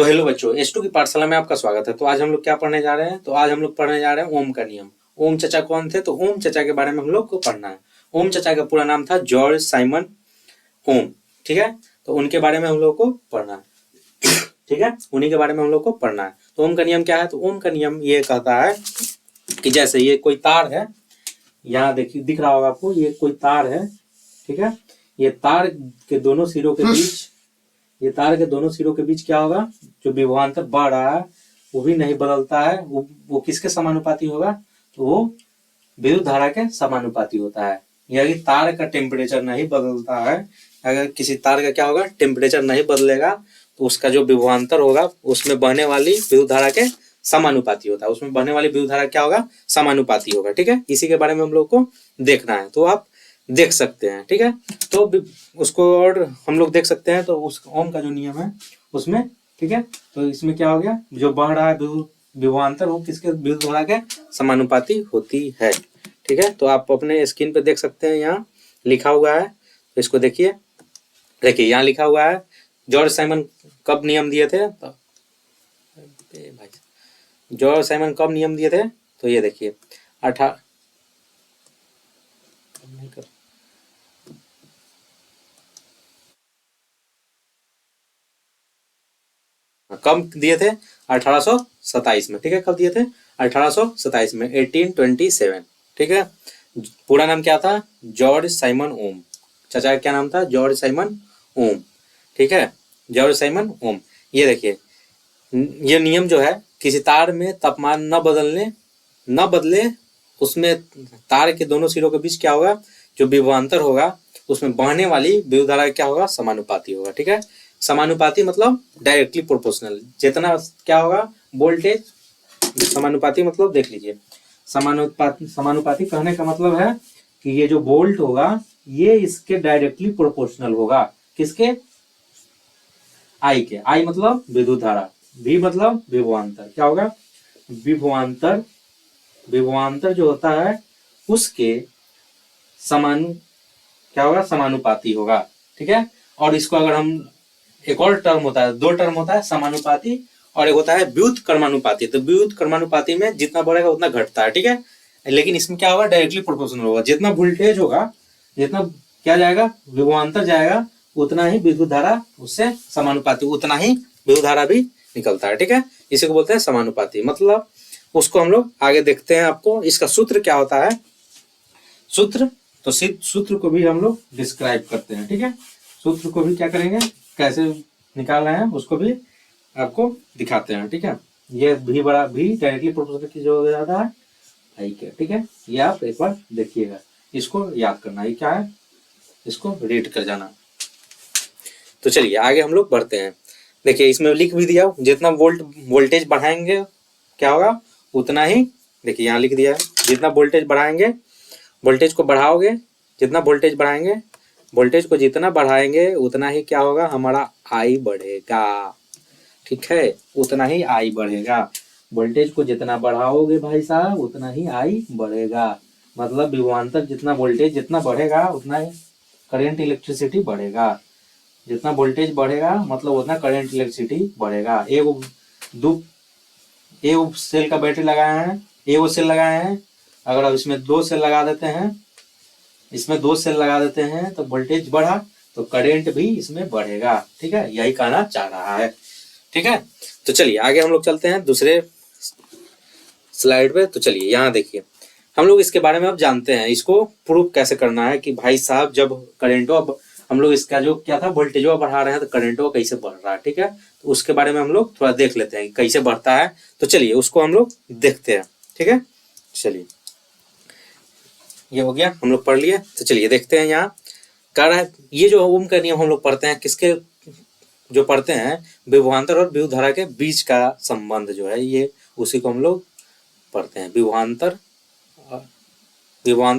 तो हेलो बच्चों, H2 की पाठशाला में आपका स्वागत है। तो आज हम लोग क्या पढ़ने जा रहे हैं? तो आज हम लोग पढ़ने जा रहे हैं ओम का नियम। ओम चचा कौन थे? तो ओम चचा के बारे में हम लोग को पढ़ना है। ओम चचा का पूरा नाम था जॉर्ज साइमन ओम। ठीक है, तो उनके बारे में हम लोग को पढ़ना है। ठीक है, उन्हीं के बारे में हम लोग को पढ़ना है। तो ओम का नियम क्या है? तो ओम का नियम ये कहता है कि जैसे ये कोई तार है, यहाँ देखिए दिख रहा होगा आपको, ये कोई तार है। ठीक है, ये तार के दोनों सिरों के बीच, ये तार के दोनों सिरों के बीच क्या होगा? जो विभवांतर बढ़ रहा है वो भी नहीं बदलता है। वो किसके समानुपाती होगा? तो वो विद्युत धारा के समानुपाती होता है। यानी तार का टेम्परेचर नहीं बदलता है। अगर किसी तार का क्या होगा? टेम्परेचर नहीं बदलेगा तो उसका जो विभवांतर होगा उसमें बहने वाली विद्युत धारा के समानुपाती होता है। उसमें बहने वाली विद्युत धारा क्या होगा? समानुपाती होगा। ठीक है, इसी के बारे में हम लोग को देखना है, तो आप देख सकते हैं। ठीक है, तो उसको और हम लोग देख सकते हैं। तो उस ओम का जो नियम है उसमें, ठीक है, तो इसमें क्या हो गया? जो बह रहा है विभवांतर वो किसके विद्युत धारा के समानुपाती होती है। ठीक है, तो आप अपने स्क्रीन पे देख सकते हैं, यहाँ लिखा हुआ है। तो इसको देखिए, देखिए यहाँ लिखा हुआ है जॉर्ज साइमन कब नियम दिए थे। जॉर्ज साइमन कब नियम दिए थे? तो ये देखिए कब दिए थे? 1827 में। ठीक है, कब दिए थे? 1827 में, 1827। ठीक है, पूरा नाम क्या था? जॉर्ज साइमन ओम। चाचा का क्या नाम था? जॉर्ज साइमन ओम। ठीक है, जॉर्ज साइमन ओम। ये देखिए, ये नियम जो है किसी तार में तापमान न बदले उसमें तार के दोनों सिरों के बीच क्या होगा? जो विभवांतर होगा उसमें बहने वाली विद्युत धारा क्या होगा? समानुपाती होगा। ठीक है, समानुपाती मतलब डायरेक्टली प्रोपोर्शनल। जितना क्या होगा? वोल्टेज समानुपाती मतलब देख लीजिए, समानुपाती कहने का मतलब है कि ये जो वोल्ट होगा ये इसके डायरेक्टली प्रोपोर्शनल होगा। किसके? आई के। आई मतलब विद्युत धारा, V मतलब विभवांतर। क्या होगा? विभवांतर, विभवांतर जो होता है उसके क्या होगा? समानुपाती होगा। ठीक है, और इसको अगर हम एक और टर्म होता है, दो टर्म होता है, समानुपाती और एक होता है व्युत कर्मानुपाती। तो व्युत कर्मानुपाती में जितना बढ़ेगा उतना घटता है। ठीक है, लेकिन इसमें क्या होगा? डायरेक्टली प्रोपोर्शनल होगा। जितना वोल्टेज होगा, जितना क्या जाएगा? विभवांतर जाएगा, उतना ही विद्युत धारा उससे समानुपाती, उतना ही विद्युत धारा भी निकलता है। ठीक है, इसी को बोलते हैं समानुपाती। मतलब उसको हम लोग आगे देखते हैं। आपको इसका सूत्र क्या होता है? सूत्र, तो सूत्र को भी हम लोग डिस्क्राइब करते हैं। ठीक है, सूत्र को भी क्या करेंगे, कैसे निकाल रहे हैं उसको भी आपको दिखाते हैं। ठीक है, ये भी बड़ा भी डायरेक्टली प्रोपोर्शनल की जो हो जाता है आई के। ठीक है, ये आप एक बार देखिएगा, इसको याद करना है क्या है, इसको रीड कर जाना। तो चलिए आगे हम लोग बढ़ते हैं। देखिए इसमें लिख भी दिया, जितना वोल्टेज बढ़ाएंगे क्या होगा? उतना ही, देखिए यहाँ लिख दिया है, जितना वोल्टेज बढ़ाएंगे, वोल्टेज को बढ़ाओगे, जितना वोल्टेज बढ़ाएंगे, वोल्टेज को जितना बढ़ाएंगे उतना ही क्या होगा? हमारा आई बढ़ेगा। ठीक है, उतना ही आई बढ़ेगा। वोल्टेज को जितना बढ़ाओगे भाई साहब उतना ही आई बढ़ेगा। मतलब विभवांतर जितना वोल्टेज जितना बढ़ेगा उतना ही करंट इलेक्ट्रिसिटी बढ़ेगा। जितना वोल्टेज बढ़ेगा मतलब उतना करंट इलेक्ट्रिसिटी बढ़ेगा। एक सेल का बैटरी लगाए हैं, एक सेल लगाए हैं, अगर अब इसमें दो सेल लगा देते हैं, इसमें दो सेल लगा देते हैं तो वोल्टेज बढ़ा तो करंट भी इसमें बढ़ेगा। ठीक है, यही कहना चाह रहा है। ठीक है, तो चलिए आगे हम लोग चलते हैं दूसरे स्लाइड पे। तो चलिए यहाँ देखिए, हम लोग इसके बारे में अब जानते हैं, इसको प्रूफ कैसे करना है कि भाई साहब जब करंटो, अब हम लोग इसका जो क्या था वोल्टेजो बढ़ा रहे हैं तो करंटो कैसे बढ़ रहा है। ठीक है, तो उसके बारे में हम लोग थोड़ा देख लेते हैं कैसे बढ़ता है। तो चलिए उसको हम लोग देखते हैं। ठीक है, चलिए ये हो गया, हम लोग पढ़ लिए। तो चलिए देखते हैं, यहाँ कह रहा है ये जो ओम का नियम हम लोग पढ़ते हैं, किसके जो पढ़ते हैं? विभवांतर और विद्युत धारा के बीच का संबंध जो है, ये उसी को हम लोग पढ़ते हैं। विभवांतर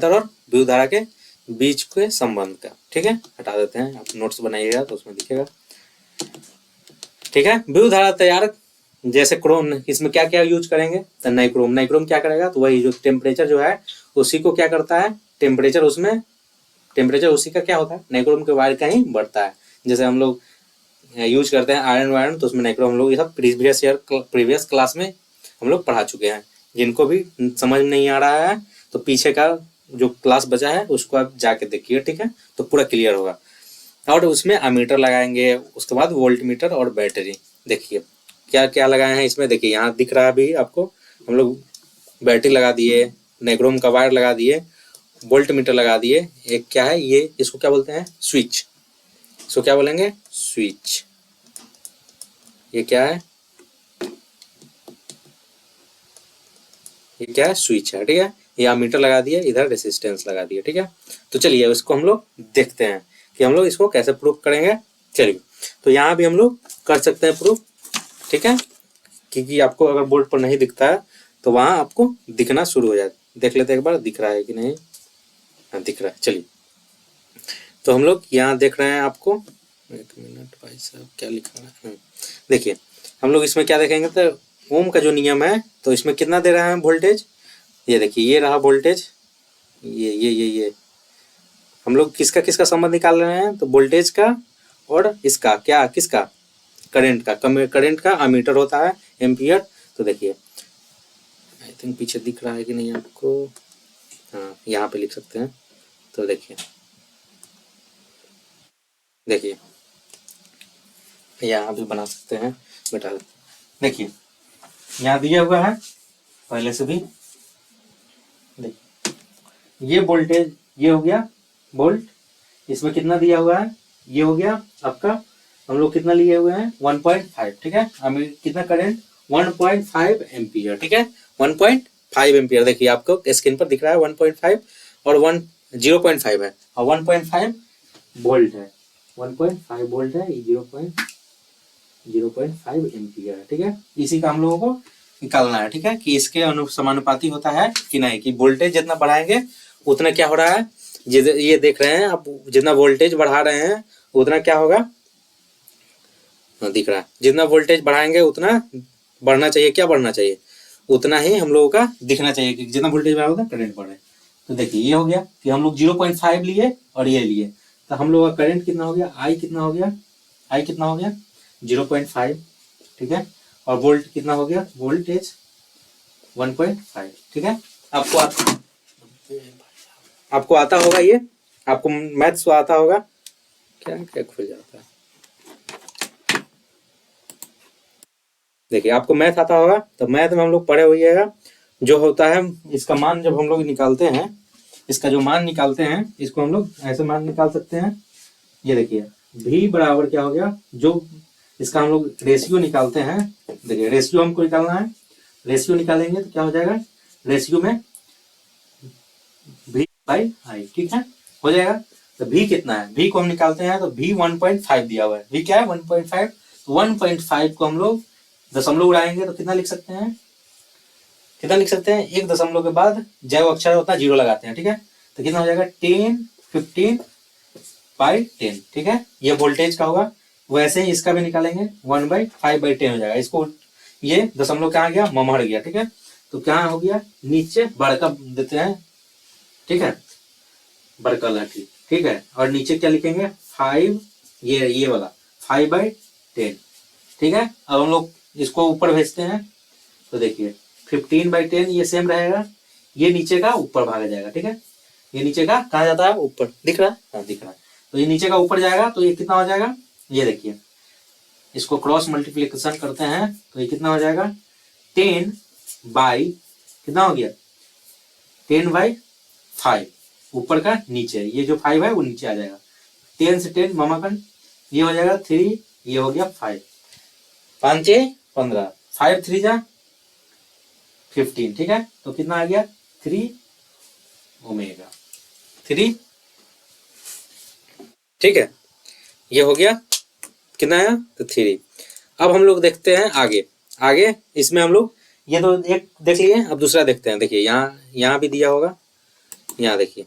और विद्युत धारा के बीच के संबंध का। ठीक है, हटा देते हैं, आप नोट्स बनाइएगा तो उसमें दिखेगा। ठीक है, विद्युत धारा तैयार, जैसे क्रोम, इसमें क्या क्या यूज करेंगे? तो नाइक्रोम। नाइक्रोम क्या करेगा? तो वही जो टेम्परेचर जो है उसी को क्या करता है? टेम्परेचर उसमें, टेम्परेचर उसी का क्या होता है? नाइक्रोम के वायर का ही बढ़ता है। जैसे हम लोग यूज करते हैं आयरन वायरन, तो उसमें नाइक्रोम हम लोग ये सब प्रीवियस क्लास में हम लोग पढ़ा चुके हैं। जिनको भी समझ में नहीं आ रहा है तो पीछे का जो क्लास बचा है उसको आप जाके देखिए, ठीक है, तो पूरा क्लियर होगा। और उसमें अमीटर लगाएंगे, उसके बाद वोल्ट मीटर और बैटरी। देखिए क्या क्या लगाए हैं इसमें, देखिए यहाँ दिख रहा है अभी आपको, हम लोग बैटरी लगा दिए, नाइक्रोम का वायर लगा दिए, वोल्ट मीटर लगा दिए, एक क्या है ये, इसको क्या बोलते हैं, स्विच। इसको क्या बोलेंगे, स्विच। ये क्या है, ये क्या है, स्विच है, ठीक है। ये अमीटर लगा दिए, इधर रेसिस्टेंस लगा दिए, ठीक है। तो चलिए उसको हम लोग देखते हैं कि हम लोग इसको कैसे प्रूफ करेंगे। चलिए तो यहाँ भी हम लोग कर सकते हैं प्रूफ, ठीक है, क्योंकि आपको अगर बोर्ड पर नहीं दिखता है तो वहाँ आपको दिखना शुरू हो जाए। देख लेते हैं एक बार दिख रहा है कि नहीं। हाँ दिख रहा है। चलिए तो हम लोग यहाँ देख रहे हैं, आपको एक मिनट भाई साहब क्या लिखा है, देखिए हम लोग इसमें क्या देखेंगे, तो ओम का जो नियम है तो इसमें कितना दे रहा है वोल्टेज, ये देखिए ये रहा वोल्टेज, ये हम लोग किसका किसका संबंध निकाल रहे हैं, तो वोल्टेज का और इसका क्या, किसका, करंट का। करंट का अमीटर होता है एम्पियर। तो देखिए आई थिंक पीछे दिख रहा है कि नहीं आपको, हाँ यहाँ पे लिख सकते हैं। तो देखिए देखिए यहाँ भी बना सकते हैं, बता देखिए यहाँ दिया हुआ है पहले से भी, देखिए ये वोल्टेज, ये हो गया वोल्ट, इसमें कितना दिया हुआ है, ये हो गया आपका, हम लोग कितना लिए हुए हैं 1.5, ठीक है। हमें कितना करंट 1.5 एम्पियर, ठीक है, 1.5 एम्पियर। देखिए आपको स्क्रीन पर दिख रहा है 1.5 और 0.5 है और 1.5 वोल्ट है, 1.5 वोल्ट है, 0.5 एम्पियर है, ठीक है। इसी का हम लोगों को निकालना है, ठीक है, कि इसके समानुपाती होता है कि नहीं, कि वोल्टेज जितना बढ़ाएंगे उतना क्या हो रहा है, ये देख रहे हैं आप, जितना वोल्टेज बढ़ा रहे हैं उतना क्या होगा, दिख रहा है, जितना वोल्टेज बढ़ाएंगे उतना बढ़ना चाहिए, क्या बढ़ना चाहिए, उतना ही हम लोगों का दिखना चाहिए कि जितना वोल्टेज बढ़ा होगा करंट बढ़े। तो देखिए ये हो गया कि हम लोग 0.5 लिए और ये लिए, तो हम लोग का करंट कितना हो गया, आई कितना हो गया, आई कितना हो गया 0.5, ठीक है, और वोल्ट कितना हो गया, वोल्टेज 1.5, ठीक है। आपको आता होगा ये, आपको मैथ्स तो आता होगा, क्या क्या खुल जाता है, देखिए आपको मैथ आता होगा, तो मैथ में हम लोग पढ़े हुए जो होता है, इसका मान जब हम लोग निकालते हैं, इसका जो मान निकालते हैं, इसको हम लोग ऐसे मान निकाल सकते हैं। ये देखिए v बराबर क्या हो गया, जो इसका हम लोग रेशियो निकालते हैं, देखिए रेशियो हमको निकालना है, रेशियो निकालेंगे तो क्या हो जाएगा, रेशियो में v बाई आई, ठीक है, हो जाएगा। तो v कितना है, v को हम निकालते हैं तो v 1.5 दिया हुआ है, v क्या है 1.5, तो 1.5 को हम लोग दशमलव उड़ाएंगे तो कितना लिख सकते हैं, कितना लिख सकते हैं, एक दशमलव के बाद जैव अक्षर होता है 0 लगाते हैं, ठीक है, तो कितना हो जाएगा 10 15 बाई 10, ठीक है, ये वोल्टेज का होगा। वैसे ही इसका भी निकालेंगे 1/5/10 हो जाएगा, इसको ये दशमलव कहाँ गया, ममहर गया, ठीक है, तो क्या हो गया, नीचे बड़का देते हैं, ठीक है, बड़का लाठी, ठीक है, और नीचे क्या लिखेंगे 5, ये वाला 5/10, ठीक है। अब हम लोग इसको ऊपर भेजते हैं, तो देखिए 15/10 ये सेम रहेगा, ये नीचे का ऊपर भागा जाएगा, ठीक है, ये नीचे का कहाँ जाता है, ऊपर, दिख रहा है, हाँ दिख रहा है, तो ये नीचे का ऊपर जाएगा, तो ये कितना हो जाएगा, ये देखिए इसको क्रॉस मल्टीप्लिकेशन करते हैं तो ये कितना हो जाएगा 10 बाई कितना हो गया 10/5, ऊपर का नीचे, ये जो 5 है वो नीचे आ जाएगा, 10 से 10 मामाकन, ये हो जाएगा 3, ये हो गया 5, 5 6 15, 5 3 जा 15, ठीक है, तो कितना आ गया 3 ओमेगा 3, ठीक है, ये हो गया कितना आया, तो 3। अब हम लोग देखते हैं आगे, आगे इसमें हम लोग ये तो एक देख लिए, अब दूसरा देखते हैं। देखिए यहाँ भी दिया होगा, यहाँ देखिए,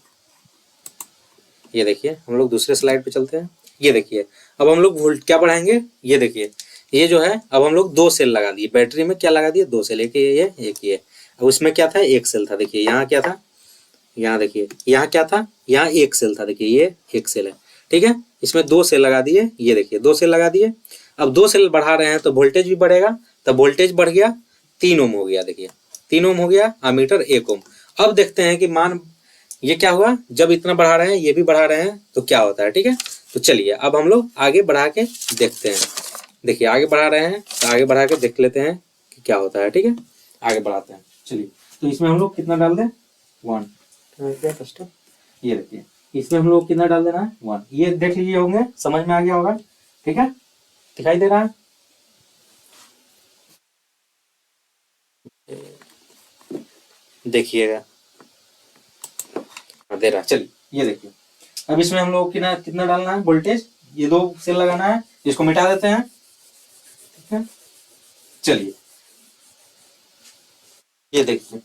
ये देखिए हम लोग दूसरे स्लाइड पे चलते हैं। ये देखिए अब हम लोग वोल्ट क्या बढ़ाएंगे, ये देखिए ये जो है, अब हम लोग 2 सेल लगा दिए बैटरी में, क्या लगा दिए 2 सेल, एक ये एक ये, अब उसमें क्या था 1 सेल था, देखिए यहाँ क्या था, यहाँ देखिए यहाँ क्या था, यहाँ 1 सेल था, देखिए ये 1 सेल है, ठीक है, इसमें 2 सेल लगा दिए, ये देखिए 2 सेल लगा दिए, अब 2 सेल बढ़ा रहे हैं तो वोल्टेज भी बढ़ेगा, तब वोल्टेज बढ़ गया 3 ओम हो गया, देखिए 3 ओम हो गया, एमीटर 1 ओम। अब देखते हैं कि मान ये क्या हुआ, जब इतना बढ़ा रहे हैं ये भी बढ़ा रहे हैं तो क्या होता है, ठीक है। तो चलिए अब हम लोग आगे बढ़ा के देखते हैं। देखिए आगे बढ़ा रहे हैं तो आगे बढ़ा के देख लेते हैं कि क्या होता है, ठीक है। आगे बढ़ाते हैं, चलिए। तो इसमें हम लोग कितना डाल दें, 1। ये देखिए इसमें हम लोग कितना डाल देना है, 1। ये देख लीजिए होंगे, समझ में आ गया होगा, ठीक है। दिखाई दे रहा है, देखिएगा दे रहा है। चलिए ये देखिए अब इसमें हम लोग कितना कितना डालना है वोल्टेज, ये 2 सेल लगाना है, इसको मिटा देते हैं, ठीक है। चलिए ये देखिए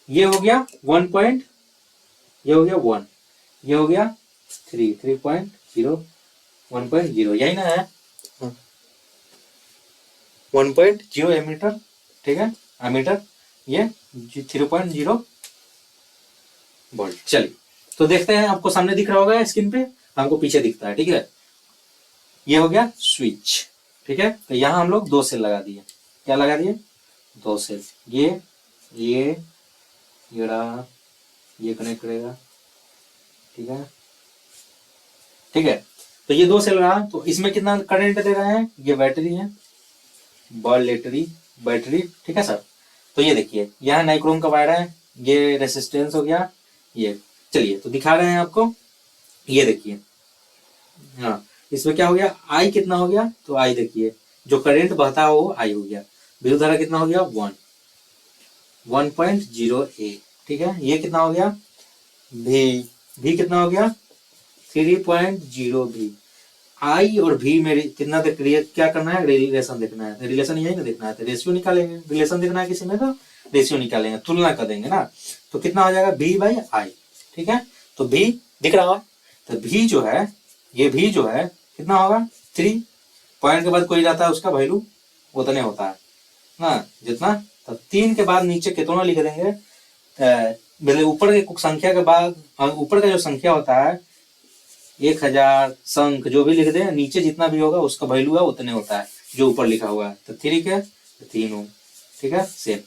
ये हो गया 1 पॉइंट, ये हो गया 1, ये हो गया 3.0, 1.0 यही ना है, 1.0 एमीटर, ठीक है। एमीटर ये 3.0 वोल्ट। चलिए तो देखते हैं, आपको सामने दिख रहा होगा स्क्रीन पे, हमको पीछे दिखता है, ठीक है। ये हो गया स्विच, ठीक है। तो यहाँ हम लोग 2 सेल लगा दिए, क्या लगा दिए, 2 सेल। ये रहा, ये कनेक्ट करेगा, ठीक है, ठीक है। तो ये 2 सेल रहा, तो इसमें कितना करंट दे रहे हैं, ये बैटरी है, बैटरी, ठीक है सर। तो ये देखिए यहाँ नाइक्रोम का वायर है, ये रेसिस्टेंस हो गया ये। चलिए तो दिखा रहे हैं आपको, ये देखिए, हाँ इसमें क्या हो गया, आई कितना हो गया, तो आई देखिए जो करंट बहता हो वो आई हो गया, विद्युत धारा कितना हो गया, 1.0 ए, ठीक है। ये कितना हो गया, भी कितना हो गया, 3.0 भी। आई और भी में कितना क्या करना है, रिलेशन देखना है, रिलेशन यही ना देखना है, तो रेशियो निकालेंगे, रिलेशन देखना है किसी में तो रेशियो निकालेंगे, तुलना कर देंगे ना। तो कितना हो जाएगा, भी बाई आई, ठीक है। तो भी दिख रहा है, तो भी जो है, ये भी जो है कितना होगा, 3 पॉइंट के बाद कोई जाता है उसका वैल्यू उतने होता है ना, जितना। तो 3 के बाद नीचे कितना लिख देंगे, मतलब ऊपर के संख्या के बाद, ऊपर का जो संख्या होता है 1000 संख जो भी लिख दे, नीचे जितना भी होगा उसका वैल्यू है उतने होता है जो ऊपर लिखा हुआ है। तो 3 के 3 ओम, ठीक है, सेम।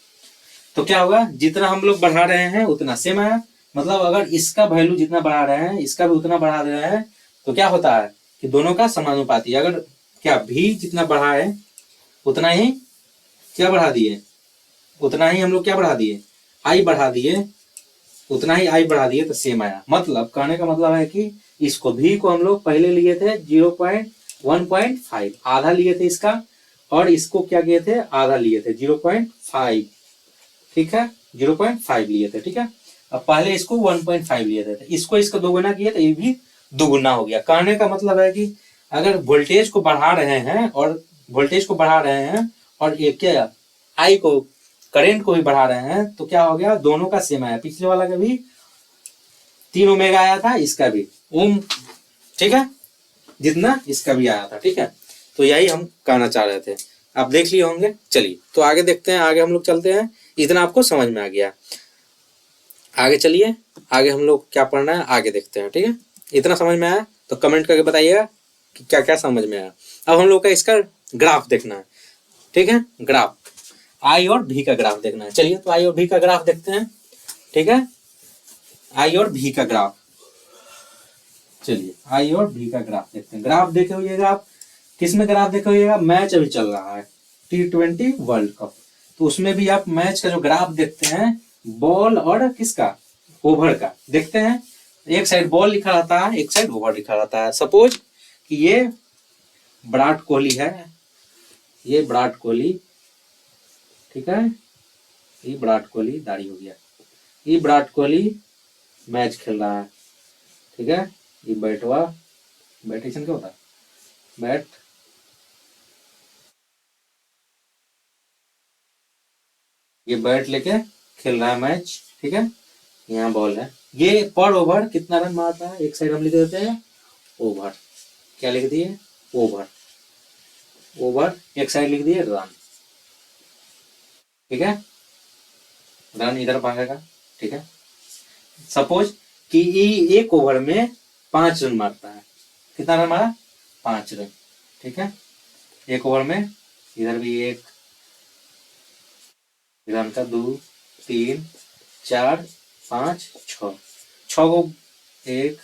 तो क्या होगा, जितना हम लोग बढ़ा रहे हैं उतना सेम आया, मतलब अगर इसका वैल्यू जितना बढ़ा रहे हैं इसका भी उतना बढ़ा रहे हैं, तो क्या होता है कि दोनों का समानुपाती। अगर क्या भी जितना बढ़ा है उतना ही क्या बढ़ा दिए, उतना ही हम लोग क्या बढ़ा दिए, आई बढ़ा दिए, उतना ही आई बढ़ा दिए, तो सेम आया। मतलब कहने का मतलब है कि इसको भी को हम लोग पहले लिए थे 0.1.5 आधा लिए थे इसका, और इसको क्या किए थे, आधा लिए थे 0.5, ठीक है, 0.5 लिए थे, ठीक है। अब पहले इसको 1.5 लिए थे, इसको इसका दोगुना किए तो ये भी दोगुना हो गया। कहने का मतलब है कि अगर वोल्टेज को बढ़ा रहे हैं और एक क्या आई को, करंट को भी बढ़ा रहे हैं, तो क्या हो गया, दोनों का सेम आया। पिछले वाला का भी 3 ओमेगा आया था, इसका भी ओम, ठीक है, जितना इसका भी आया था, ठीक है। तो यही हम कहना चाह रहे थे, आप देख लिए होंगे। चलिए तो आगे देखते हैं, आगे हम लोग चलते हैं, इतना आपको समझ में आ गया। आगे चलिए, आगे हम लोग क्या पढ़ना है आगे देखते हैं, ठीक है। इतना समझ में आया तो कमेंट करके बताइएगा कि क्या क्या समझ में आया। अब हम लोग का इसका ग्राफ देखना है, ठीक है, ग्राफ आई और भी का ग्राफ देखना है। चलिए तो आई और भी का ग्राफ देखते हैं, ठीक है। आई और भी का ग्राफ, चलिए आई और भी का ग्राफ देखते हैं। ग्राफ देखे हुएगा आप, किस में ग्राफ देखे हुएगा, मैच अभी चल रहा है T20 वर्ल्ड कप, तो उसमें भी आप मैच का जो ग्राफ देखते हैं, बॉल और किसका, ओवर का देखते हैं। एक साइड बॉल लिखा रहता है, एक साइड ओवर लिखा रहता है। सपोज कि ये विराट कोहली है, ये विराट कोहली, ठीक है, ये विराट कोहली, दाढ़ी हो गया, ये विराट कोहली मैच खेल रहा है, ठीक है। ये बैटिंग क्या होता है, बैट, ये बैट लेके खेल रहा है मैच, ठीक है। यहाँ बॉल है, ये पर ओवर कितना रन मारता है, एक साइड हम लिख देते हैं ओवर, क्या लिख दिए, ओवर, एक साइड लिख दिए रन, ठीक है, रन इधर भागेगा, ठीक है। सपोज कि एक ओवर में 5 रन मारता है, कितना रन मारा, 5 रन, ठीक है। एक ओवर में इधर भी एक, इधर का 2 3 4 5 6, 6 को एक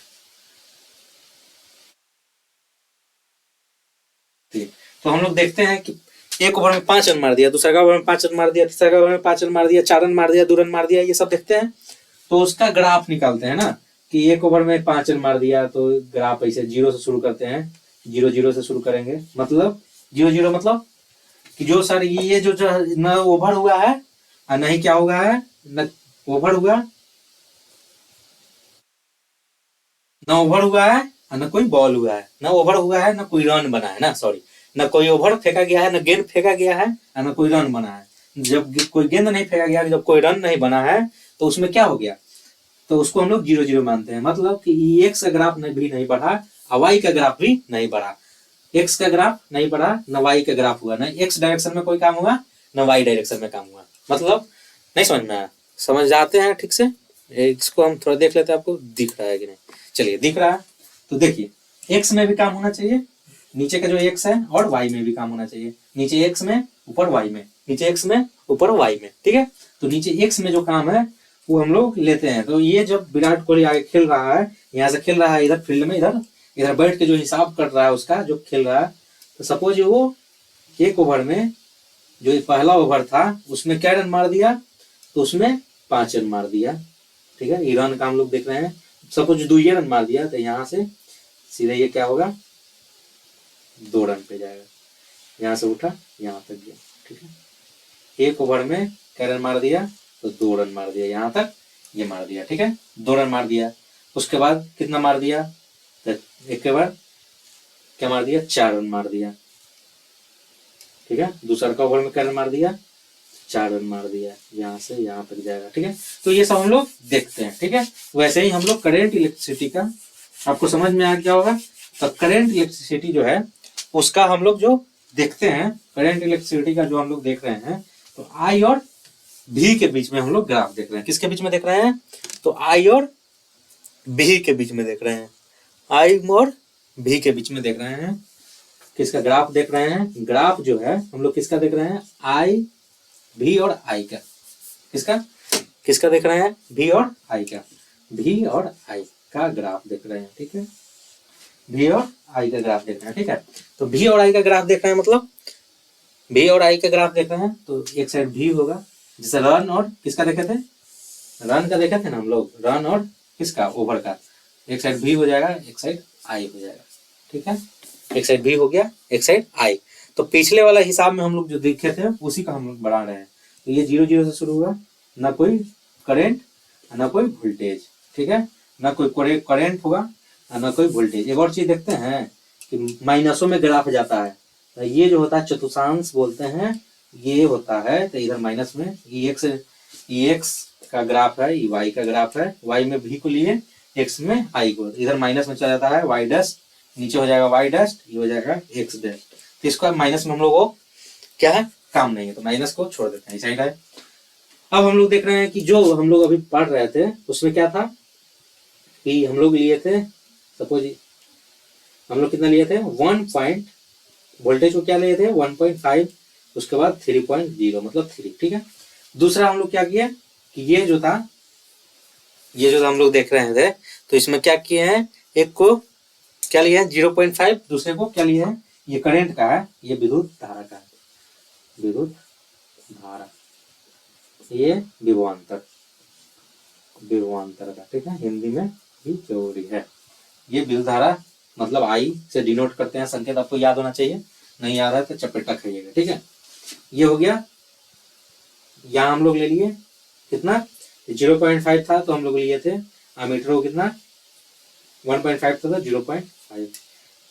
3। तो हम लोग देखते हैं कि एक ओवर में 5 रन मार दिया, दूसरा का ओवर में 5 रन मार दिया, तीसरा का ओवर में 5 रन मार दिया, 4 रन मार दिया, 2 रन मार दिया, ये सब देखते हैं। तो उसका ग्राफ निकालते हैं ना, कि एक ओवर में 5 रन मार दिया तो ग्राफ ऐसे 0 से शुरू करते हैं, 0 0 से शुरू करेंगे, मतलब 0 0 मतलब कि जो सर ये जो न ओवर हुआ है और नहीं क्या हुआ है, न ओवर हुआ, न ओवर हुआ है और न कोई बॉल हुआ है, न ओवर हुआ है न कोई रन बना है ना, सॉरी, न कोई ओवर फेंका गया है, न गेंद फेंका गया है और न कोई रन बना है। जब कोई गेंद नहीं फेंका गया, जब कोई रन नहीं बना है, तो उसमें क्या हो गया, तो उसको हम लोग 0 0 मानते हैं। मतलब कि एक्स का ग्राफ भी नहीं बढ़ा और वाई का ग्राफ भी नहीं बढ़ा, एक्स का ग्राफ नहीं बढ़ा न वाई का ग्राफ हुआ, न एक्स डायरेक्शन में कोई काम हुआ न वाई डायरेक्शन में काम हुआ। मतलब नहीं समझ में आया? समझ जाते हैं ठीक से? इसको हम थोड़ा देख लेते हैं, आपको दिख रहा है कि नहीं। चलिए, दिख रहा है तो देखिए, एक्स में भी काम होना चाहिए, नीचे का जो एक्स है, और वाई में भी काम होना चाहिए, नीचे एक्स में ऊपर वाई में, नीचे एक्स में ऊपर वाई में, ठीक है। तो नीचे एक्स में जो काम है वो हम लोग लेते हैं। तो ये जब विराट कोहली आगे खेल रहा है, यहाँ से खेल रहा है इधर फील्ड में, इधर इधर बैठ के जो हिसाब कर रहा है उसका, जो खेल रहा है, तो सपोज वो एक ओवर में जो पहला ओवर था उसमें क्या रन मार दिया, तो उसमें 5 रन मार दिया, ठीक है। ये रन का हम लोग देख रहे हैं, सपोज 2 रन मार दिया, तो यहाँ से सीधे ये क्या होगा, 2 रन पे जाएगा, यहाँ से उठा यहाँ तक गया, ठीक है। एक ओवर में क्या रन मार दिया, तो 2 रन मार दिया, यहाँ तक ये मार दिया, ठीक है, 2 रन मार दिया। उसके बाद कितना मार दिया, तो एक के बाद क्या मार दिया, 4 रन मार दिया, ठीक है। दूसरा का ओवर में क्या रन मार दिया, 4 रन मार दिया, यहाँ से यहाँ तक जाएगा, ठीक है। तो ये सब हम लोग देखते हैं, ठीक है। वैसे ही हम लोग करेंट इलेक्ट्रिसिटी का, आपको समझ में आ गया होगा। तो करेंट इलेक्ट्रिसिटी जो है उसका हम लोग जो देखते हैं, करेंट इलेक्ट्रिसिटी का जो हम लोग देख रहे हैं, तो आई और भी के बीच में हम लोग ग्राफ देख रहे हैं। किसके बीच में देख रहे हैं, तो आई और भी के बीच में देख रहे हैं, आई और भी के बीच में देख रहे हैं। किसका ग्राफ देख रहे हैं, ग्राफ जो है हम लोग किसका देख रहे हैं, आई भी और आई का। किसका किसका देख रहे हैं, भी और आई का, भी और आई का ग्राफ देख रहे हैं, ठीक है। भी और आई का ग्राफ देख रहे हैं, ठीक है। तो भी और आई का ग्राफ देख रहे हैं, मतलब भी और आई का ग्राफ देख रहे हैं, तो एक साइड भी होगा, जैसे रन और किसका देखे थे, रन का देखे थे ना हम लोग, रन और किसका, ओवर का, एक साइड भी हो जाएगा, एक साइड आई हो जाएगा, ठीक है। एक साइड भी हो गया, एक साइड आई। तो पिछले वाला हिसाब में हम लोग जो देखे थे उसी का हम लोग बढ़ा रहे हैं। तो ये 0 0 से शुरू हुआ, ना कोई करेंट ना कोई वोल्टेज, ठीक है, ना कोई करेंट होगा ना कोई वोल्टेज। एक और चीज देखते हैं कि माइनसों में ग्राफ जाता है, तो ये जो होता है चतुर्थांश बोलते हैं, ये होता है, तो इधर माइनस में ये एक्स का ग्राफ है, ये वाई का ग्राफ है, वाई में भी को लिए, एक्स में आई को, इधर माइनस में चला जाता है, वाई डैश नीचे हो जाएगा, वाई डैश ये हो जाएगा एक्स डैश। तो इसका माइनस में हम लोग को क्या है, काम नहीं है, तो माइनस को छोड़ देते हैं, साइड है। अब हम लोग देख रहे हैं कि जो हम लोग अभी पढ़ रहे थे उसमें क्या था कि हम लोग लिए थे, सपोज हम लोग कितना लिए थे, 1 पॉइंट, वोल्टेज को क्या लिए थे 1.5, उसके बाद 3.0 मतलब 3, ठीक है। दूसरा हम लोग क्या किया कि ये जो था हम लोग देख रहे थे, तो इसमें क्या किए हैं, एक को क्या लिया है 0.5, दूसरे को क्या लिया है, ये करंट का है, ये विद्युत धारा का है, विद्युत धारा, ये विभवांतर का, ठीक है, हिंदी में भी जरूरी है। ये विद्युत धारा मतलब आई से डिनोट करते हैं, संकेत आपको याद होना चाहिए, नहीं याद है तो चपेटा खाइएगा, ठीक है। ये हो गया, यहाँ हम लोग ले लिए कितना 0.5 था, तो हम लोग लिए थे अमीटर को कितना 1.5 था, 0.5,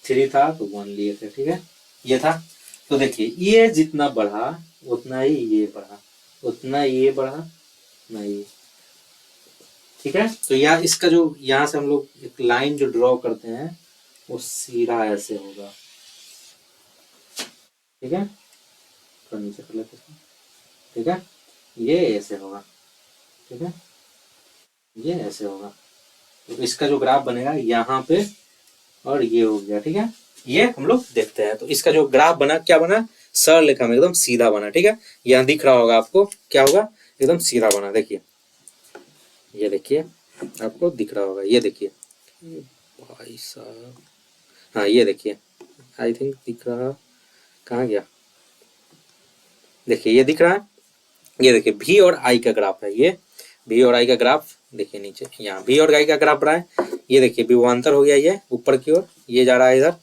3 था तो 1 लिए थे, ठीक है, ये था। तो देखिए ये जितना बढ़ा उतना ही ये बढ़ा, उतना ये बढ़ा, उतना ये, ठीक है। तो या इसका जो यहाँ से हम लोग एक लाइन जो ड्रॉ करते हैं वो सीधा ऐसे होगा, ठीक है, तो नीचे कर लेते हैं, ठीक है, ये ऐसे होगा, ठीक है, ये ऐसे होगा। तो इसका जो ग्राफ बनेगा यहाँ पे, और ये हो गया, ठीक है, ये हम लोग देखते हैं। तो इसका जो ग्राफ बना, क्या बना, सरल रेखा में एकदम सीधा बना। ठीक है, यहाँ दिख रहा होगा आपको, क्या होगा, एकदम सीधा बना। देखिए, ये देखिए, आपको दिख रहा होगा, ये देखिए भाई साहब, हाँ ये देखिए, आई थिंक दिख रहा, कहाँ गया, देखिए ये दिख रहा है, ये देखिए भी और आई का ग्राफ है, ये भी और आई का ग्राफ देखिए नीचे, यहाँ भी और आई का ग्राफ रहा है, ये देखिए विभवांतर हो गया, ये ऊपर की ओर, ये जा रहा है इधर,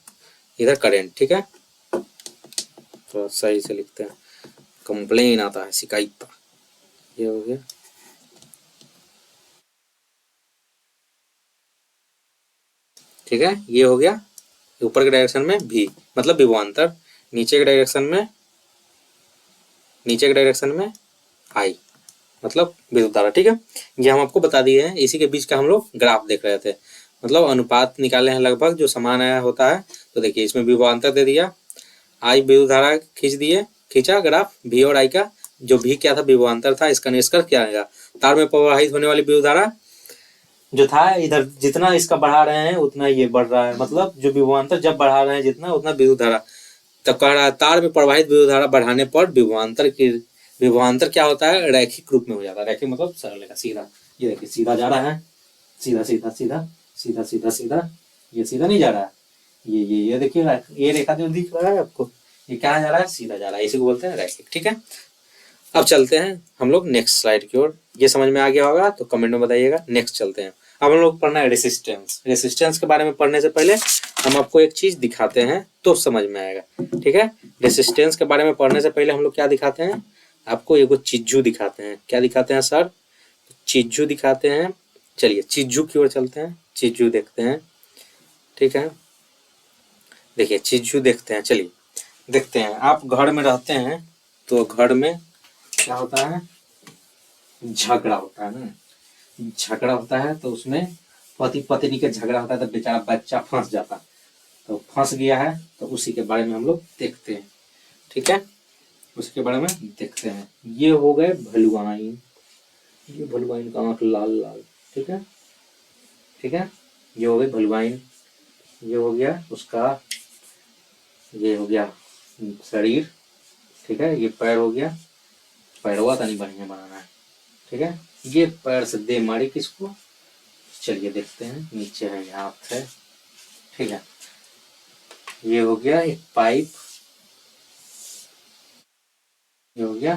इधर करंट। ठीक है, तो सही से लिखते हैं, कंप्लेन आता है, शिकायत, ये हो गया। ठीक है, ये हो गया ऊपर के डायरेक्शन में भी, मतलब विभवांतर, नीचे के डायरेक्शन में, नीचे के डायरेक्शन में आई, मतलब विद्युत धारा। ठीक है, ये हम आपको बता दिए हैं, इसी के बीच का हम लोग ग्राफ देख रहे थे, मतलब अनुपात निकाले हैं लगभग जो समान आया होता है। तो देखिए इसमें विभवांतर दे दिया, आई विद्युत धारा खींच दिए, खींचा ग्राफ भी और आई का, जो भी क्या था, विभवांतर था, इसका निष्कर्ष क्या आएगा, तार में प्रवाहित होने वाली विद्युत धारा जो था, इधर जितना इसका बढ़ा रहे हैं उतना ये बढ़ रहा है, मतलब जो विभवांतर जब बढ़ा रहे हैं जितना, उतना विद्युत धारा, तब कह रहा है तार में प्रवाहित विद्युत धारा बढ़ाने पर विभवांतर क्या होता है, रैखिक रूप में हो जाता है। रैखिक मतलब सरल रेखा, सीधा, ये देखिए सीधा जा रहा है, सीधा सीधा सीधा सीधा सीधा सीधा, ये सीधा नहीं जा रहा है, ये देखिए, ये रेखा जो दिख रहा है आपको, ये क्या जा रहा है, सीधा जा रहा है, इसी को बोलते हैं रैखिक। ठीक है, अब चलते हैं हम लोग नेक्स्ट स्लाइड की ओर। ये समझ में आ गया होगा तो कमेंट में बताइएगा। नेक्स्ट चलते हैं, अब हम लोग पढ़ना है रेसिस्टेंस। रेसिस्टेंस के बारे में पढ़ने से पहले हम आपको एक चीज दिखाते हैं तो समझ में आएगा। ठीक है, रेसिस्टेंस के बारे में पढ़ने से पहले हम लोग क्या दिखाते हैं, आपको एगो चिज्जू दिखाते हैं। क्या दिखाते हैं सर, चिज्जू दिखाते हैं। चलिए चिज्जू की ओर चलते हैं, चिज्जू देखते हैं। ठीक है, देखिए चिज्जू देखते हैं, चलिए देखते हैं। आप घर में रहते हैं तो घर में क्या होता है, झगड़ा होता है ना, झगड़ा होता है तो उसमें पति पत्नी के झगड़ा होता है, तो बेचारा बच्चा फंस जाता, तो फंस गया है, तो उसी के बारे में हम लोग देखते हैं। ठीक है, उसके बारे में देखते हैं। ये हो गए भलुआइन, ये भलुआइन का आंख लाल लाल। ठीक है, ठीक है, ये हो गई भलुआइन, ये हो गया उसका, ये हो गया शरीर। ठीक है, ये पैर हो गया, पैरवा तो नहीं बढ़िया बनाना है। ठीक है, ये पैर से दे मारी किसको, चलिए देखते हैं, नीचे है, हाथ है। ठीक है, ये हो गया एक पाइप, ये हो गया।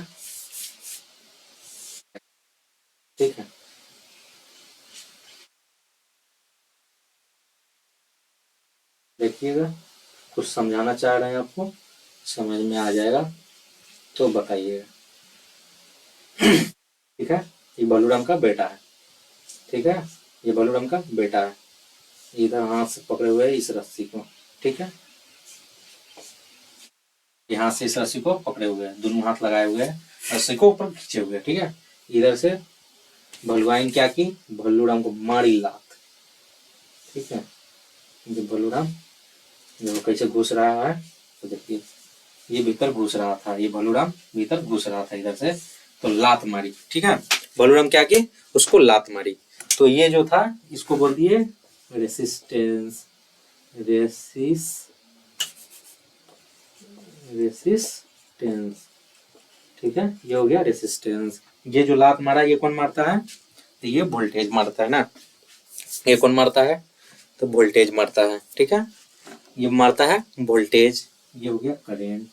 ठीक है, देखिएगा, कुछ समझाना चाह रहे हैं आपको, समझ में आ जाएगा तो बताइएगा। ठीक है, ये बलूराम का बेटा है। ठीक है, ये बलूराम का बेटा है, इधर हाथ से पकड़े हुए है इस रस्सी को। ठीक है, यहाँ से इस रस्सी को पकड़े हुए हैं, दोनों हाथ लगाए हुए हैं, रस्सी को ऊपर खींचे हुए। ठीक है, इधर से भलुआइन क्या की, भल्लूराम को मारी लात। ठीक है, ये भल्लूराम जो कैसे घुस रहा है, तो देखिए ये भीतर घुस रहा था, ये भल्लूराम भीतर घुस रहा था इधर से, तो लात मारी। ठीक है, भल्लूराम क्या की, उसको लात मारी। तो ये जो था इसको बोल दिए रेसिस्टेंस, रेसिस्टेंस। ठीक है, ये हो गया रेसिस्टेंस। ये जो लात मारा ये कौन मारता है, तो ये वोल्टेज मारता है ना, ये कौन मारता है, तो वोल्टेज मारता है। ठीक है, ये मारता है वोल्टेज, ये हो गया करेंट।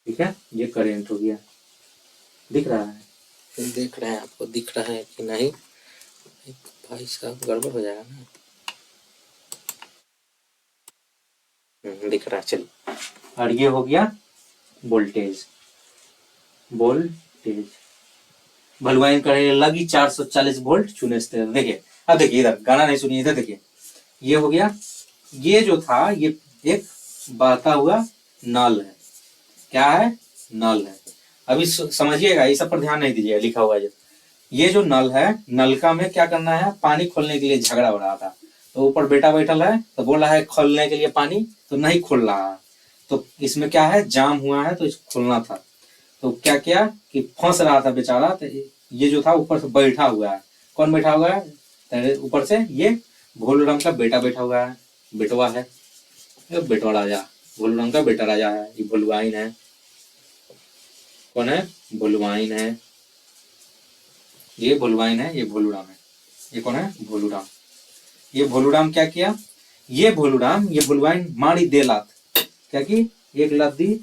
ठीक है, ये करेंट हो गया, दिख रहा है, देख रहे हैं, आपको दिख रहा है कि नहीं, भाई साहब गड़बड़ हो जाएगा ना, दिख रहा है, चलिए। और ये हो गया वोल्टेज, वोल्टेज भलवाइन करे लगी 440 वोल्ट चुने से। देखिए, अब देखिए इधर गाना नहीं सुनिए, इधर देखिए, ये हो गया, ये जो था ये एक बहता हुआ नल है। क्या है, नल है। अभी समझिएगा, इस सब पर ध्यान नहीं दीजिएगा, लिखा हुआ है ये जो नल है, नलका में क्या करना है, पानी खोलने के लिए झगड़ा हो रहा था, तो ऊपर बेटा बैठल है, तो बोल रहा है खोलने के लिए पानी, तो नहीं खोल रहा है, तो इसमें क्या है, जाम हुआ है, तो इसको खोलना था। तो क्या किया कि फंस रहा था बेचारा, तो ये जो था ऊपर से बैठा हुआ है, कौन बैठा हुआ है, ऊपर से ये भोलूराम का बेटा बैठा हुआ है, बेटवा है। ये बेटा राजा, भोलू राम का बेटा राजा है, ये भोलुआइन है। कौन है? भोलुआइन है। ये भोलुआइन है, ये भोलू राम है। ये कौन है? भोलू राम। ये भोलू राम क्या किया? ये भोलू राम, ये भोलुआइन मारी दे लात, क्या की? एक लात दी,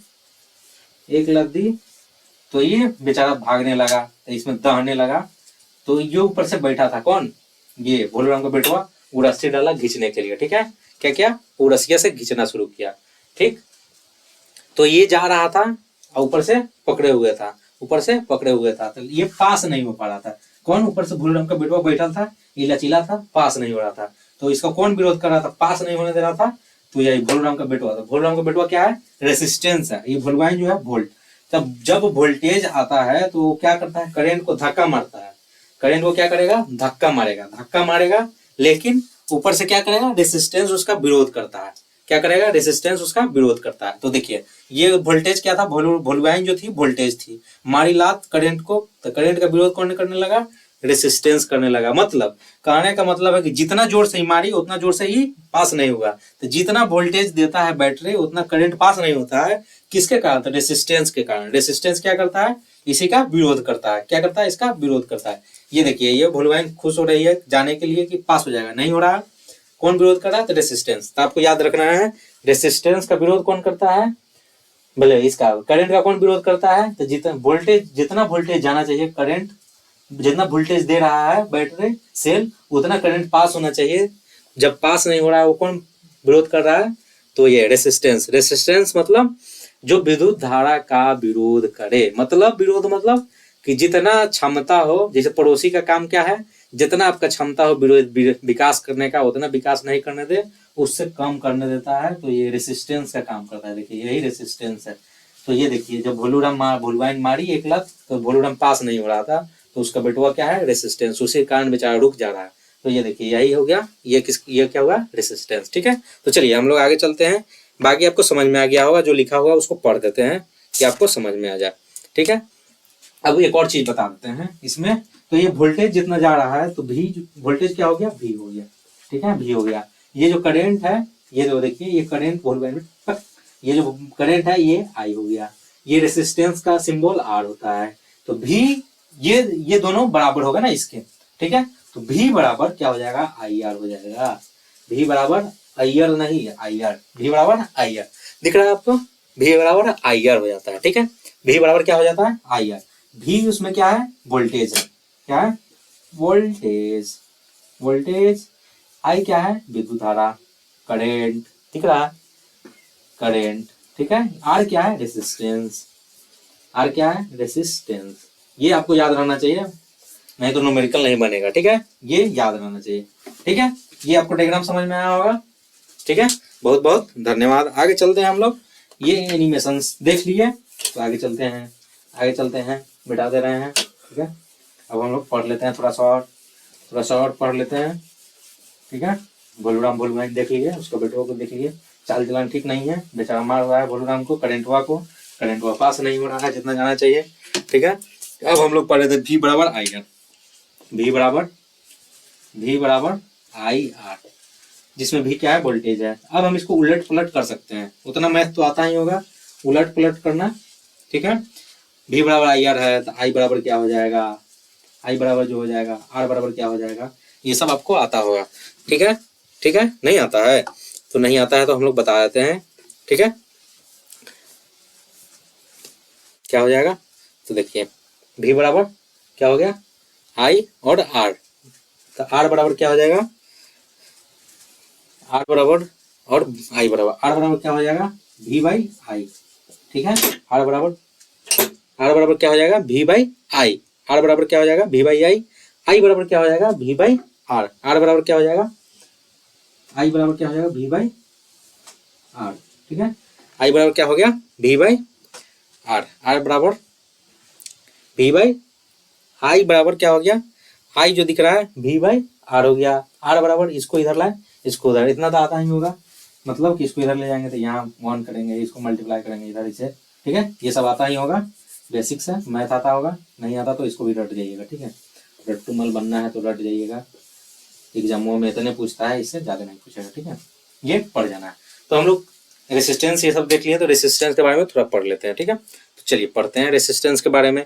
एक लात दी, तो ये बेचारा भागने लगा, तो इसमें दहने लगा। तो ये ऊपर से बैठा था कौन? ये भोलू राम का बेटवा, वो रस्सी डाला खींचने के लिए, ठीक है। क्या किया? वो रस्सिया से खींचना शुरू किया, ठीक। तो ये जा रहा था और ऊपर से पकड़े हुए था, ऊपर से पकड़े हुए था, तो ये पास नहीं हो पा रहा था। कौन? ऊपर से भोलू राम का बेटवा बैठा था, ये लचीला था, पास नहीं हो रहा था। तो इसका कौन विरोध कर रहा था? पास नहीं होने दे रहा था, तो यही भोलू राम का बेटवा था। भोलू राम का बेटवा क्या है? रेसिस्टेंस है। ये भोलुआइन जो है वोल्ट। तब जब वोल्टेज आता है तो वो क्या करता है? करंट को धक्का मारता है। करंट को क्या करेगा? धक्का मारेगा, धक्का मारेगा, लेकिन ऊपर से क्या करेगा? रेसिस्टेंस उसका विरोध करता है। क्या करेगा? रेसिस्टेंस उसका विरोध करता है। तो देखिए ये वोल्टेज क्या था? भोलुआइन जो थी वोल्टेज थी, मारी लात करंट को, तो करंट का विरोध कौन करने लगा? रेसिस्टेंस करने लगा। मतलब कहने का मतलब है कि जितना जोर से ही मारी उतना जोर से ही पास नहीं हुआ। तो जितना वोल्टेज देता है बैटरी उतना करंट पास नहीं होता है। किसके कारण? तो रेसिस्टेंस के कारण। रेसिस्टेंस क्या करता है? इसी का विरोध करता है। क्या करता है? इसका विरोध करता है। ये देखिए ये भोलुआइन खुश हो रही है जाने के लिए कि पास हो जाएगा, नहीं हो रहा। कौन विरोध कर रहा है? तो रेसिस्टेंस। तो आपको याद रखना है रेसिस्टेंस का विरोध कौन करता है? भले इसका करंट का कौन विरोध करता है? तो जितना वोल्टेज जाना चाहिए, करंट जितना वोल्टेज दे रहा है बैटरी सेल, उतना करंट पास होना चाहिए। जब पास नहीं हो रहा है वो कौन विरोध कर रहा है? तो ये रेसिस्टेंस। रेसिस्टेंस मतलब जो विद्युत धारा का विरोध करे। मतलब विरोध मतलब कि जितना क्षमता हो, जैसे पड़ोसी का काम क्या है? जितना आपका क्षमता हो विरोध विकास करने का, उतना विकास नहीं करने दे, उससे कम करने देता है। तो ये रेसिस्टेंस का काम करता है। देखिए यही रेसिस्टेंस है। तो ये देखिए जब भोलुआइन मारी एक लात, तो भोलू राम पास नहीं हो रहा था, तो उसका बेटवा क्या है? रेसिस्टेंस। उसी कारण बेचारा रुक जा रहा है। तो ये देखिए यही हो गया। ये क्या हुआ? रेसिस्टेंस, ठीक है। तो चलिए हम लोग आगे चलते हैं। बाकी आपको समझ में आ गया होगा, जो लिखा हुआ उसको पढ़ देते हैं कि आपको समझ में आ जाए, ठीक है। अब एक और चीज बता देते हैं इसमें। तो ये वोल्टेज जितना जा रहा है, तो भी वोल्टेज क्या हो गया? भी हो गया, ठीक है, भी हो गया। ये जो करंट है, ये जो देखिए ये करंट ये जो करंट है ये आई हो गया। ये रेसिस्टेंस का सिंबल आर होता है। तो भी ये दोनों बराबर होगा ना इसके, ठीक है। तो भी बराबर क्या हो जाएगा? आई आर हो जाएगा। भी बराबर आई आर नहीं, आई आर। भी बराबर आई आर, दिख रहा है आपको? भी बराबर आई आर हो जाता है, ठीक है। भी बराबर क्या हो जाता है? I R. भी उसमें क्या है? वोल्टेज है। क्या है? वोल्टेज। वोल्टेज। आई क्या है? विद्युत धारा, करेंट, दिख रहा है? करेंट, ठीक है। आर क्या है? रेसिस्टेंस। आर क्या है? रेसिस्टेंस। ये आपको याद रहना चाहिए, नहीं तो न्यूमेरिकल नहीं बनेगा, ठीक है। ये याद रहना चाहिए, ठीक है। ये आपको डायग्राम समझ में आया होगा, ठीक है। बहुत बहुत धन्यवाद। आगे चलते हैं हम लोग। ये एनिमेशंस देख लिए, तो आगे चलते हैं। आगे चलते हैं, मिटा दे रहे हैं, ठीक है। अब हम लोग पढ़ लेते हैं थोड़ा सा और पढ़ लेते हैं, ठीक है। भोलू राम भोलुआइन देख लिए, उसको बेटवा को देख लिए। चाल चलन ठीक नहीं है, बेचारा मार रहा है भोलू राम को, करंटवा पास नहीं हो रहा है जितना जाना चाहिए, ठीक है। अब हम लोग पढ़ लेते हैं भी बराबर आई आर। भी बराबर आई आर, जिसमें भी क्या है? वोल्टेज है। अब हम इसको उलट पलट कर सकते हैं, उतना मैथ तो आता ही होगा, उलट पलट करना, ठीक है। भी बराबर आई आर है, तो आई बराबर क्या हो जाएगा? आई बराबर जो हो जाएगा, आर बराबर क्या हो जाएगा? ये सब आपको आता होगा, ठीक है। ठीक है, नहीं आता है तो नहीं आता है तो हम लोग बता देते हैं, ठीक है। क्या हो जाएगा? तो देखिए भी बराबर क्या हो गया? आई और आर। तो आर बराबर क्या हो जाएगा? आर बराबर और आई बराबर, आर बराबर क्या हो जाएगा? भी बाई आई, ठीक है। आर बराबर क्या हो जाएगा? भी बाई आई। आर बराबर क्या हो जाएगा? भी बाई आई। आई बराबर क्या हो जाएगा? भी बाई आर। आर बराबर क्या हो जाएगा? आई बराबर क्या हो जाएगा? भी बाई आर, ठीक है। आई बराबर क्या हो गया? भी बाई आर। आर बराबर भी बाई आई बराबर क्या हो गया? आई जो दिख रहा है भी बाई आर हो गया। आर बराबर इसको इधर लाए, इसको उधर, इतना तो आता ही होगा। मतलब कि इसको इधर ले जाएंगे तो यहाँ 1 करेंगे, इसको मल्टीप्लाई करेंगे इधर इसे, ठीक है। ये सब आता ही होगा, बेसिक्स है, मैथ आता होगा। नहीं आता तो इसको भी रट जाइएगा, ठीक है। रट्टू मल बनना है तो रट जाइएगा, एग्जामों में इतने पूछता है, इससे ज़्यादा नहीं पूछेगा, ठीक है। ये पढ़ जाना है। तो हम लोग रेसिस्टेंस ये सब देख लिए, तो रेसिस्टेंस के बारे में थोड़ा पढ़ लेते हैं, ठीक है। तो चलिए पढ़ते हैं रेसिस्टेंस के बारे में।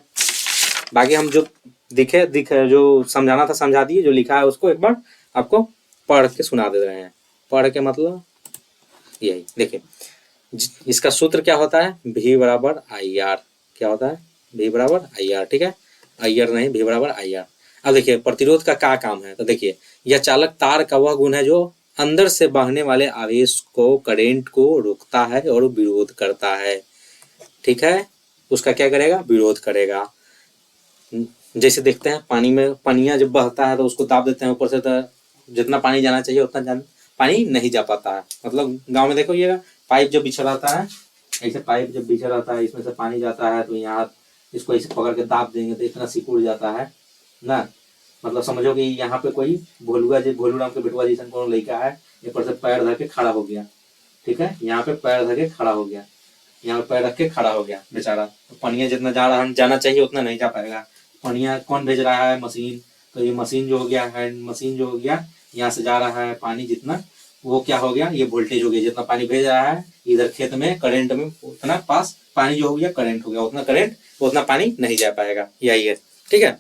बाकी हम जो दिखे जो समझाना था समझा दिए, जो लिखा है उसको एक बार आपको पढ़ के सुना दे रहे हैं। पढ़ के मतलब यही देखिए, इसका सूत्र क्या होता है, V बराबर आई आर। क्या होता है, V बराबर आई आर, ठीक है, आई आर नहीं, V बराबर आई आर। अब देखिए प्रतिरोध का क्या काम है, तो देखिए यह चालक तार का वह गुण है जो अंदर से बहने वाले आवेश को, करंट को रोकता है और विरोध करता है, ठीक है। उसका क्या करेगा, विरोध करेगा। जैसे देखते हैं पानी में, पनिया जब बहता है तो उसको दाब देते हैं ऊपर से, तो जितना पानी जाना चाहिए उतना पानी नहीं जा पाता है। मतलब गांव में देखो ये पाइप जब बिछा रहता है, ऐसे पाइप जब बिछा रहता है, इसमें से पानी जाता है, तो यहाँ इसको ऐसे पकड़ के दाब देंगे तो इतना सिकुड़ जाता है ना। मतलब समझो कि यहाँ पे कोई भोलू राम के बेटवा जैसा कोनो लड़का है, ऊपर से पैर धर के खड़ा हो गया, ठीक है, यहाँ पे पैर धर के खड़ा हो गया, यहाँ पे पैर रख के खड़ा हो गया बेचारा। तो पनिया जितना जाना चाहिए उतना नहीं जा पाएगा। पनिया कौन भेज रहा है, मशीन। तो ये मशीन जो हो गया है, मशीन जो हो गया, यहाँ से जा रहा है पानी जितना, वो क्या हो गया, ये वोल्टेज हो गया। जितना पानी भेज रहा है इधर खेत में, करंट में उतना पास पानी जो हो गया, करंट हो गया, उतना करंट उतना पानी नहीं जा पाएगा, यही है, ठीक है।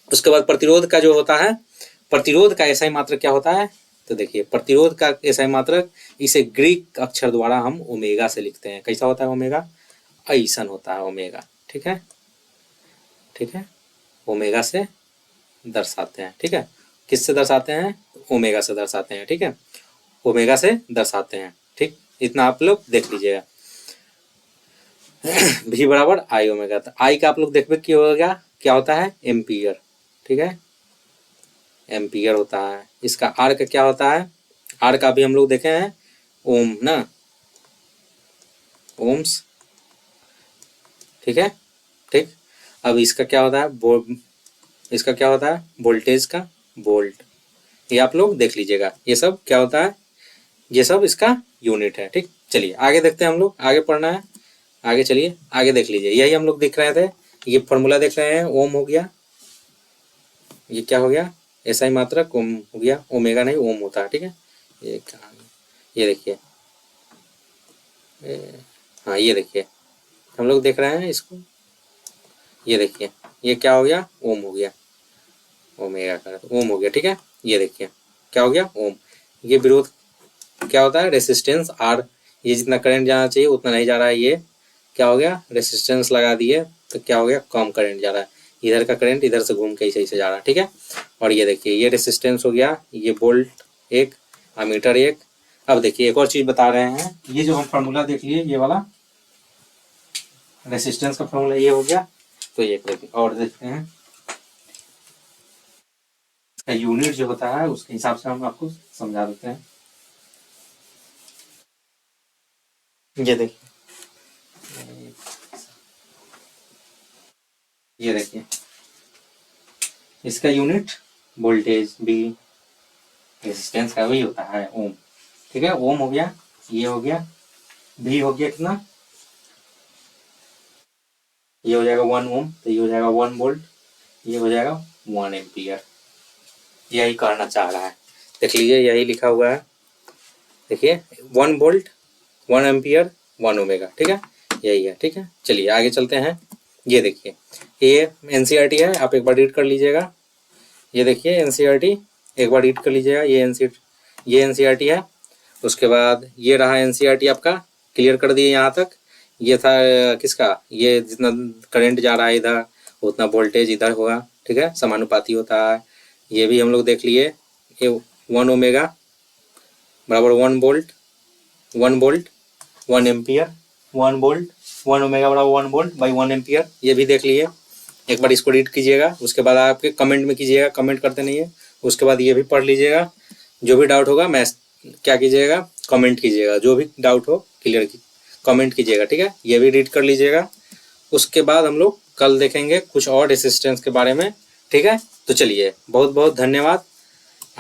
उसके बाद प्रतिरोध का जो होता है, प्रतिरोध का एसआई मात्रक क्या होता है, तो देखिए प्रतिरोध का एसआई मात्रक, इसे ग्रीक अक्षर द्वारा हम ओमेगा से लिखते हैं। कैसा होता है ओमेगा, ऐसन होता है ओमेगा, ठीक है, ठीक है, ओमेगा से दर्शाते हैं, ठीक है। किससे दर्शाते हैं, ओमेगा से दर्शाते हैं, ठीक है, ओमेगा से दर्शाते हैं, ठीक। इतना आप लोग देख लीजिएगा। V बराबर आई ओमेगा, तो आई का आप लोग देखिए क्या होगा, क्या होता है, एम्पियर, ठीक है, एम्पियर होता है। इसका आर का क्या होता है, आर का भी हम लोग देखे हैं ओम ना, ओम्स, ठीक है, ठीक। अब इसका क्या होता है, इसका क्या होता है, वोल्टेज का वोल्ट। ये आप लोग देख लीजिएगा, ये सब क्या होता है, ये सब इसका यूनिट है, ठीक। चलिए आगे देखते हैं, हम लोग आगे पढ़ना है, आगे चलिए आगे देख लीजिए। यही हम लोग देख रहे थे, ये फॉर्मूला देख रहे हैं, ओम हो गया, ये क्या हो गया, एसआई मात्रक ओम हो गया, ओमेगा नहीं ओम होता है, ठीक है। ये देखिए, हाँ ये देखिए हम लोग देख रहे हैं इसको, ये देखिए ये क्या हो गया, ओम हो गया, ओमेगा का ओम हो गया, ठीक है। ये देखिए क्या हो गया, ओम। ये विरोध क्या होता है, रेसिस्टेंस आर। ये जितना करंट जाना चाहिए उतना नहीं जा रहा है, ये क्या हो गया, रेसिस्टेंस लगा दिए तो क्या हो गया, कम करंट जा रहा है, इधर का करंट इधर से घूम के ऐसे ऐसे जा रहा है, ठीक है। और ये देखिए ये रेसिस्टेंस हो गया, ये वोल्ट एक, अमीटर एक। अब देखिए एक और चीज बता रहे हैं, ये जो हम फार्मूला देख लिए, ये वाला रेसिस्टेंस का फार्मूला ये हो गया। तो ये और देखते हैं यूनिट जो होता है, उसके हिसाब से हम आपको समझा देते हैं। ये देखिए, ये देखिए इसका यूनिट वोल्टेज भी, रेजिस्टेंस का वही होता है ओम, ठीक है। ओम हो गया, ये हो गया, भी हो गया कितना, ये हो जाएगा 1 ओम, तो ये हो जाएगा 1 वोल्ट, ये हो जाएगा 1 एम्पियर। यही करना चाह रहा है, देख लीजिए यही लिखा हुआ है, देखिए 1 वोल्ट 1 एम्पियर 1 ओमेगा, ठीक है, यही है, ठीक है। चलिए आगे चलते हैं। ये देखिए ये एनसीईआरटी है, आप एक बार रीड कर लीजिएगा। ये देखिए एनसीईआरटी, एक बार रीड कर लीजिएगा, ये एनसीईआरटी है। उसके बाद ये रहा एनसीईआरटी आपका, क्लियर कर दिए यहाँ तक। ये था किसका, ये जितना करंट जा रहा है इधर उतना वोल्टेज इधर होगा, ठीक है, समानुपाती होता है। ये भी हम लोग देख लिए, ये 1 ओमेगा बराबर 1 वोल्ट 1 एम्पियर, 1 वोल्ट 1 ओमेगा बराबर 1 वोल्ट बाई 1 एम्पियर, ये भी देख लिए। एक बार इसको रीड कीजिएगा, उसके बाद आपके कमेंट में कीजिएगा, कमेंट करते नहीं है। उसके बाद ये भी पढ़ लीजिएगा, जो भी डाउट होगा मैं क्या कीजिएगा, कमेंट कीजिएगा, जो भी डाउट हो क्लियर कमेंट कीजिएगा, ठीक है। ये भी रीड कर लीजिएगा। उसके बाद हम लोग कल देखेंगे कुछ और रेसिस्टेंस के बारे में, ठीक है। तो चलिए बहुत बहुत धन्यवाद,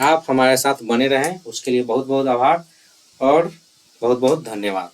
आप हमारे साथ बने रहें, उसके लिए बहुत बहुत आभार और बहुत बहुत धन्यवाद।